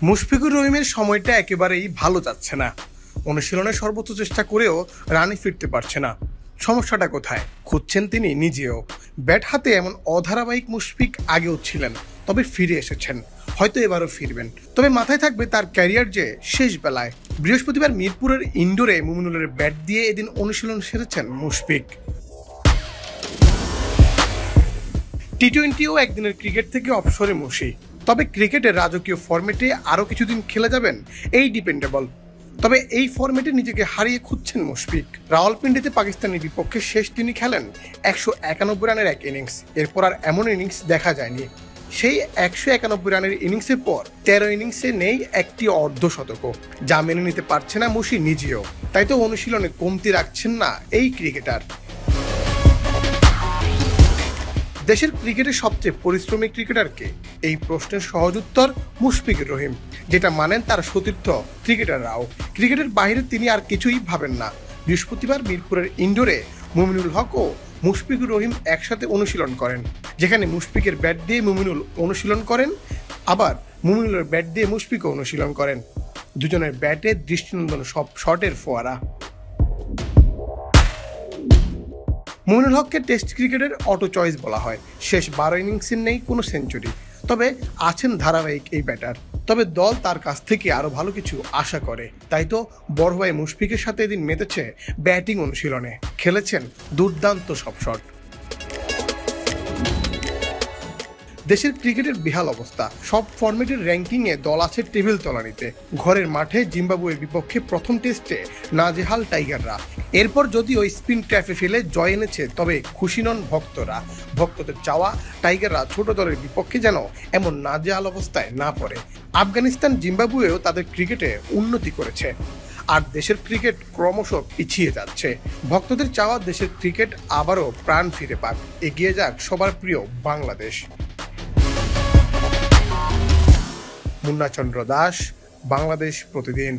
মুশফিকুর রহিমের সময়টা একেবারেই ভালো যাচ্ছে না। অনুশীলনে সর্বোচ্চ চেষ্টা করেও রানে ফিরতে পারছে না। সমস্যাটা কোথায় খুঁজছেন তিনি নিজেও। ব্যাট হাতে এমন অধারাবাহিক মুশফিক আগেও ছিলেন, তবে ফিরে এসেছেন, হয়তো এবারও ফিরবেন। তবে মাথায় থাকবে তার ক্যারিয়ার যে শেষ বেলায়। বৃহস্পতিবার মিরপুরের ইনডোরে মুমিনুলের ব্যাট দিয়ে এদিন অনুশীলন সেরেছেন মুশফিক। টি-20ও একদিনের ক্রিকেট থেকে অবসরে মুশি, তবে ক্রিকেটের রাজকীয় ফরম্যাটে আরও কিছুদিন খেলে যাবেন এই ডিপেন্ডেবল। তবে এই ফরম্যাটে নিজেকে হারিয়ে খুঁজছেন মুশফিক। রাওয়ালপিন্ডিতে পাকিস্তানের বিপক্ষে শেষ তিনি খেলেন 191 রানের এক ইনিংস। এরপর আর এমন ইনিংস দেখা যায়নি। সেই 191 রানের ইনিংসের পর 13 ইনিংসে নেই একটি অর্ধশতকও, যা মেনে নিতে পারছে না মুশি নিজেও। তাই তো অনুশীলনে কমতি রাখছেন না এই ক্রিকেটার। দেশের ক্রিকেটের সবচেয়ে পরিশ্রমী ক্রিকেটারকে? এই প্রশ্নের সহজ উত্তর মুশফিকুর রহিম, যেটা মানেন তার সতীর্থ ক্রিকেটাররাও। ক্রিকেটের বাইরে তিনি আর কিছুই ভাবেন না। বৃহস্পতিবার মিরপুরের ইনডোরে মুমিনুল হক ও মুশফিকুর রহিম একসাথে অনুশীলন করেন, যেখানে মুশফিকের ব্যাট দিয়ে মুমিনুল অনুশীলন করেন, আবার মুমিনুলের ব্যাট দিয়ে মুশফিকও অনুশীলন করেন। দুজনের ব্যাটে দৃষ্টিনন্দন সব শটের ফোয়ারা। মুমিনুল হককে টেস্ট ক্রিকেটের অটো চয়েস বলা হয়। শেষ 12 ইনিংসের নেই কোনো সেঞ্চুরি, তবে আছেন ধারাবাহিক এই ব্যাটার। তবে দল তার কাছ থেকে আরও ভালো কিছু আশা করে। তাই তো বড় ভাই মুশফিকের সাথে এদিন মেতেছে ব্যাটিং অনুশীলনে, খেলেছেন দুর্দান্ত সব শট। দেশের ক্রিকেটের বেহাল অবস্থা। সব ফরম্যাটের র্যাঙ্কিংয়ে দল আছে টেবিল তলানিতে। ঘরের মাঠে জিম্বাবুয়ের বিপক্ষে প্রথম টেস্টে নাজেহাল টাইগাররা। এরপর যদিও স্পিন ট্র্যাপে ফেলে জয় এনেছে, তবে খুশি নন ভক্তরা। ভক্তদের চাওয়া টাইগাররা ছোট দলের বিপক্ষে যেন এমন নাজেহাল অবস্থায় না পড়ে। আফগানিস্তান জিম্বাবুয়েও তাদের ক্রিকেটে উন্নতি করেছে, আর দেশের ক্রিকেট ক্রমশ পিছিয়ে যাচ্ছে। ভক্তদের চাওয়া দেশের ক্রিকেট আবারও প্রাণ ফিরে পাক, এগিয়ে যাক সবার প্রিয় বাংলাদেশ। মুন্না চন্দ্র দাস, বাংলাদেশ প্রতিদিন।